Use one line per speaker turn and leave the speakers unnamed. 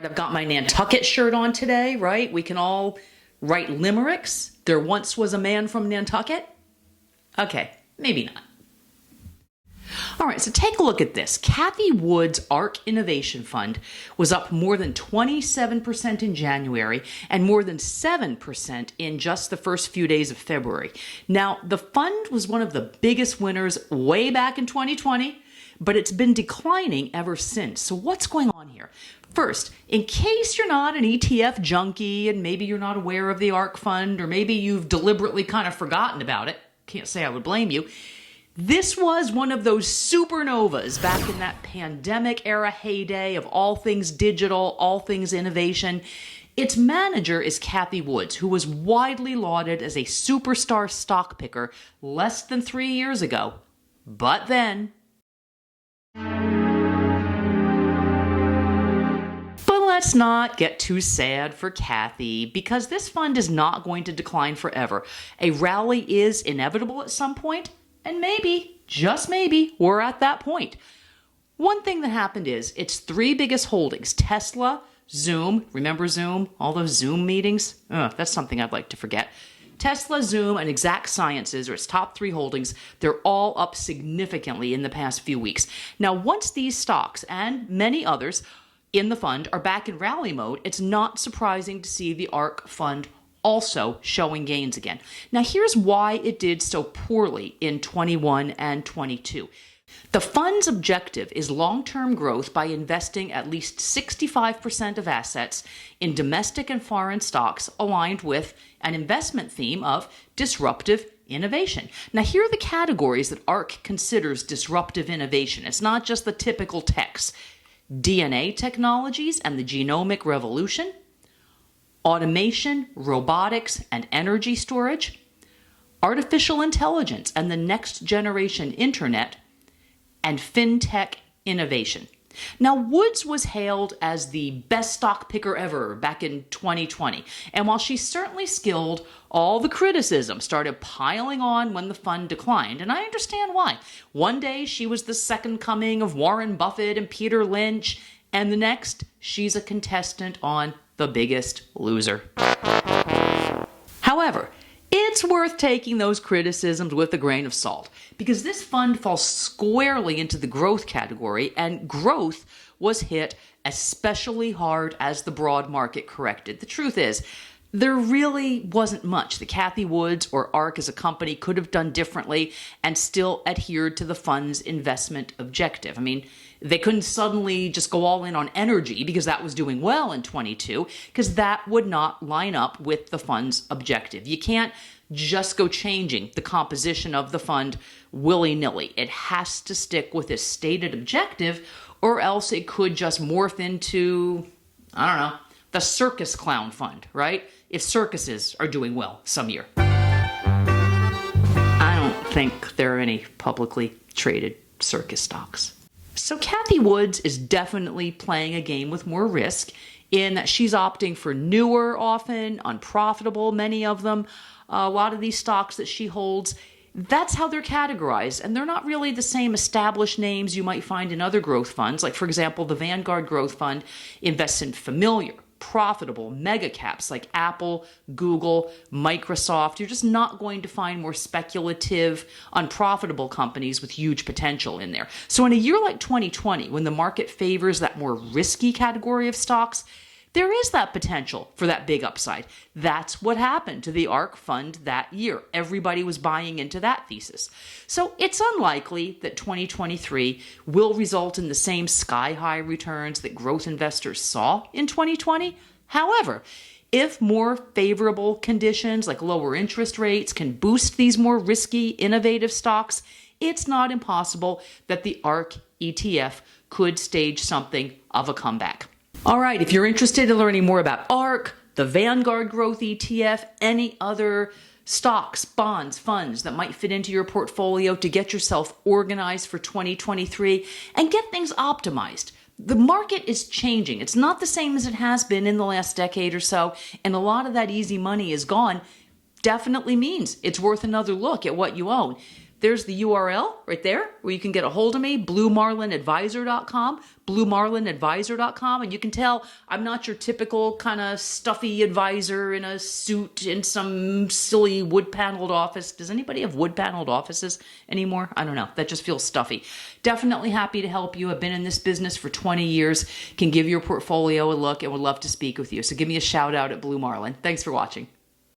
right, I've got my Nantucket shirt on today, right? We can all write limericks. There once was a man from Nantucket. Okay, maybe not. All right, so take a look at this. Cathie Wood's ARK Innovation Fund was up more than 27% in January and more than 7% in just the first few days of February. Now, the fund was one of the biggest winners way back in 2020, but it's been declining ever since. So what's going on here? First, in case you're not an ETF junkie and maybe you're not aware of the ARK fund, or maybe you've deliberately kind of forgotten about it, can't say I would blame you. This was one of those supernovas back in that pandemic era heyday of all things digital, all things innovation. Its manager is Cathie Wood, who was widely lauded as a superstar stock picker less than 3 years ago. But then... But let's not get too sad for Cathie, because this fund is not going to decline forever. A rally is inevitable at some point. And maybe, just maybe, we're at that point. One thing that happened is its three biggest holdings, Tesla, Zoom, remember Zoom? All those Zoom meetings? That's something I'd like to forget. Tesla, Zoom, and Exact Sciences are its top three holdings. They're all up significantly in the past few weeks. Now, once these stocks and many others in the fund are back in rally mode, it's not surprising to see the ARK fund also showing gains again. Now, here's why it did so poorly in 21 and 22. The fund's objective is long-term growth by investing at least 65% of assets in domestic and foreign stocks aligned with an investment theme of disruptive innovation. Now, here are the categories that ARK considers disruptive innovation. It's not just the typical techs. DNA technologies and the genomic revolution, automation, robotics, and energy storage, artificial intelligence and the next generation internet, and fintech innovation. Now, Woods was hailed as the best stock picker ever back in 2020. And while she's certainly skilled, all the criticism started piling on when the fund declined. And I understand why. One day she was the second coming of Warren Buffett and Peter Lynch, and the next she's a contestant on The Biggest Loser. However, it's worth taking those criticisms with a grain of salt, because this fund falls squarely into the growth category, and growth was hit especially hard as the broad market corrected. The truth is, there really wasn't much that Cathie Wood or ARK as a company could have done differently and still adhered to the fund's investment objective. I mean, they couldn't suddenly just go all in on energy because that was doing well in 22, because that would not line up with the fund's objective. You can't just go changing the composition of the fund willy-nilly. It has to stick with its stated objective, or else it could just morph into, I don't know, the circus clown fund, right? If circuses are doing well some year. I don't think there are any publicly traded circus stocks. So Cathie Wood is definitely playing a game with more risk in that she's opting for newer, often unprofitable, many of them. A lot of these stocks that she holds, that's how they're categorized, and they're not really the same established names you might find in other growth funds. Like, for example, the Vanguard Growth Fund invests in familiar, profitable mega caps like Apple, Google, Microsoft. You're just not going to find more speculative, unprofitable companies with huge potential in there. So in a year like 2020, when the market favors that more risky category of stocks, there is that potential for that big upside. That's what happened to the ARK fund that year. Everybody was buying into that thesis. So it's unlikely that 2023 will result in the same sky-high returns that growth investors saw in 2020. However, if more favorable conditions like lower interest rates can boost these more risky, innovative stocks, it's not impossible that the ARK ETF could stage something of a comeback. All right, if you're interested in learning more about ARK, the Vanguard Growth ETF, any other stocks, bonds, funds that might fit into your portfolio to get yourself organized for 2023 and get things optimized. The market is changing. It's not the same as it has been in the last decade or so, and a lot of that easy money is gone. Definitely means it's worth another look at what you own. there's the URL right there where you can get a hold of me, bluemarlinadvisor.com, bluemarlinadvisor.com. And you can tell I'm not your typical kind of stuffy advisor in a suit in some silly wood-paneled office. Does anybody have wood-paneled offices anymore? I don't know. That just feels stuffy. Definitely happy to help you. I've been in this business for 20 years, can give your portfolio a look, and would love to speak with you. So give me a shout out at Blue Marlin. Thanks for watching.